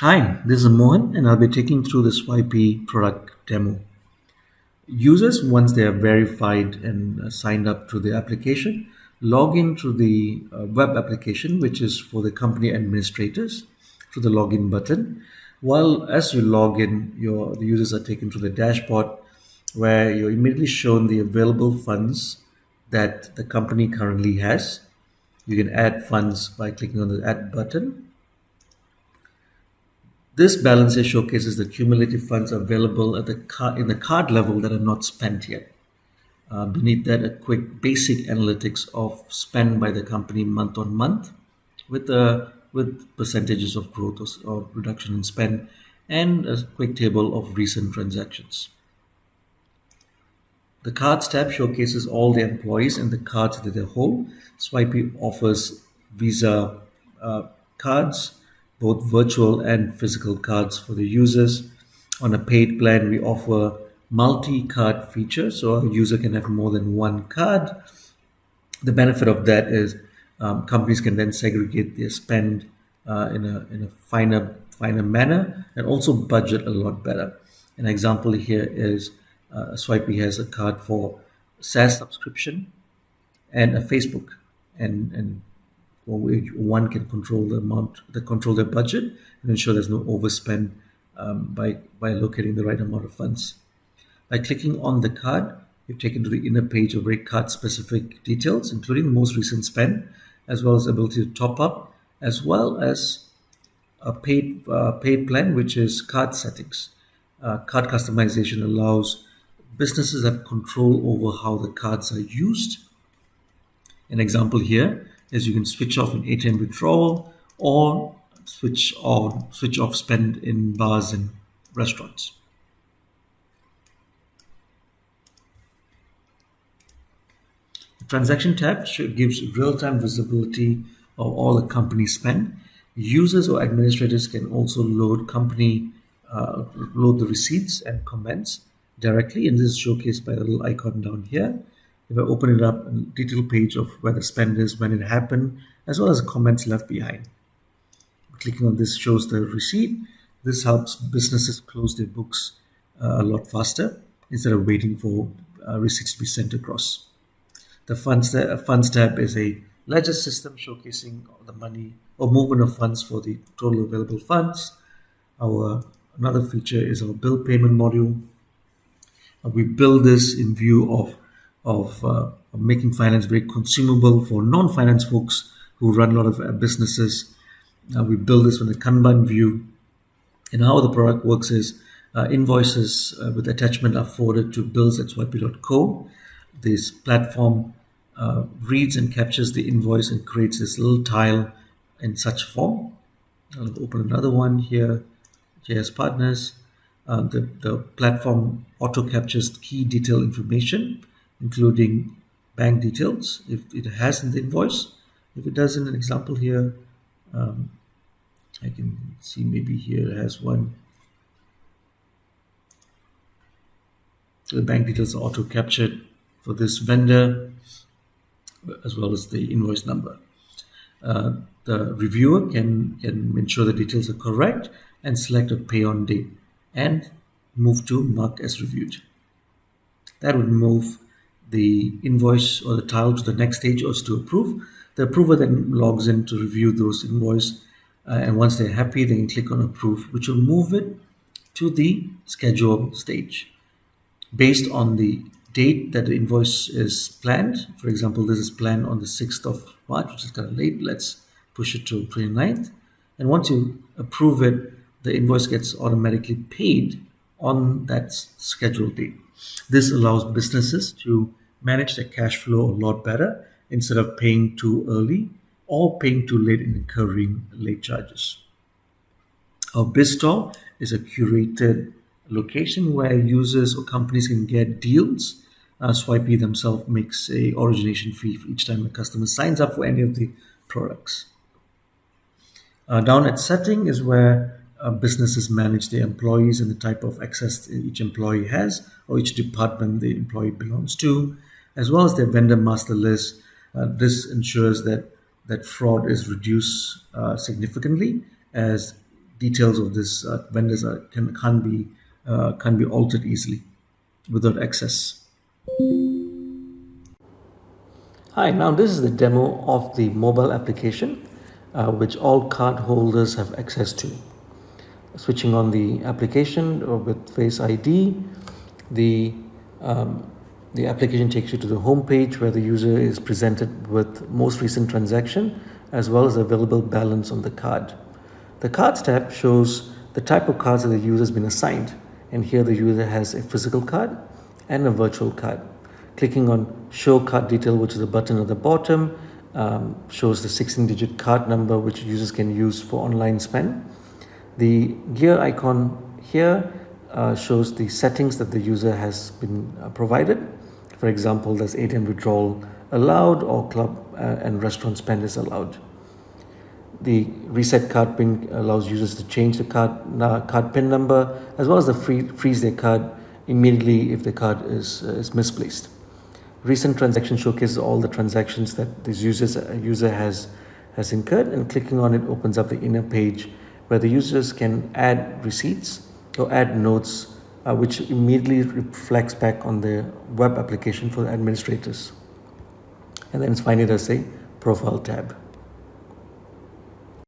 Hi, this is Mohan, and I'll be taking through the Swipey product demo. Users, once they are verified and signed up to the application, log in to the web application, which is for the company administrators, to the login button. While as you log in, the users are taken to the dashboard, where you're immediately shown the available funds that the company currently has. You can add funds by clicking on the add button. This balance here showcases the cumulative funds available at in the card level that are not spent yet. Beneath that, a quick basic analytics of spend by the company month on month, with percentages of growth or reduction in spend, and a quick table of recent transactions. The cards tab showcases all the employees and the cards that they hold. Swipey offers Visa cards, both virtual and physical cards for the users. On a paid plan, we offer multi-card feature, so a user can have more than one card. The benefit of that is companies can then segregate their spend in a finer manner and also budget a lot better. An example here is Swipey has a card for SaaS subscription and a Facebook, and one can control the amount, control their budget, and ensure there's no overspend by allocating the right amount of funds. By clicking on the card, you're taken to the inner page of rate card specific details, including the most recent spend, as well as ability to top up, as well as a paid plan, which is card settings. Card customization allows businesses have control over how the cards are used. An example here is you can switch off an ATM withdrawal or switch off spend in bars and restaurants. The transaction tab gives real-time visibility of all the company spend. Users or administrators can also load the receipts and comments directly, and this is showcased by the little icon down here. If I open it up, a detailed page of where the spend is, when it happened, as well as comments left behind. Clicking on this shows the receipt. This helps businesses close their books a lot faster instead of waiting for receipts to be sent across. The funds tab is a ledger system showcasing the money or movement of funds for the total available funds. Our another feature is our bill payment module. We build this in view of making finance very consumable for non-finance folks who run a lot of businesses. We build this from the Kanban view, and how the product works is invoices with attachment are forwarded to bills@swipey.co. This platform reads and captures the invoice and creates this little tile in such form. I'll open another one here, JS Partners. The platform auto captures key detail information, including bank details, if it has in the invoice. If it doesn't, an example here, I can see maybe here it has one. So the bank details are auto captured for this vendor, as well as the invoice number. The reviewer can ensure the details are correct and select a pay on date and move to mark as reviewed. That would move the invoice or the tile to the next stage, or to approve. The approver then logs in to review those invoice, and once they're happy, they can click on approve, which will move it to the schedule stage based on the date that the invoice is planned. For example, this is planned on the 6th of March, which is kind of late. Let's push it to 29th. And once you approve it, the invoice gets automatically paid on that scheduled date. This allows businesses to manage their cash flow a lot better instead of paying too early or paying too late and incurring late charges. Our BizStore is a curated location where users or companies can get deals. Swipey themselves makes a origination fee for each time a customer signs up for any of the products. Down at setting is where businesses manage their employees and the type of access each employee has, or each department the employee belongs to, as well as their vendor master list. This ensures that fraud is reduced significantly, as details of this vendors can't be altered easily without access. Hi, now this is the demo of the mobile application which all card holders have access to. Switching on the application with Face ID, the the application takes you to the home page where the user is presented with most recent transaction as well as available balance on the card. The Cards tab shows the type of cards that the user has been assigned, and here the user has a physical card and a virtual card. Clicking on Show Card Detail, which is the button at the bottom, shows the 16-digit card number which users can use for online spend. The gear icon here shows the settings that the user has been provided. For example, there's ATM withdrawal allowed or club and restaurant spend is allowed. The reset card pin allows users to change the card pin number as well as freeze their card immediately if the card is misplaced. Recent transaction showcases all the transactions that this user has incurred, and clicking on it opens up the inner page where the users can add receipts or add notes which immediately reflects back on the web application for the administrators. And then finally there's a profile tab.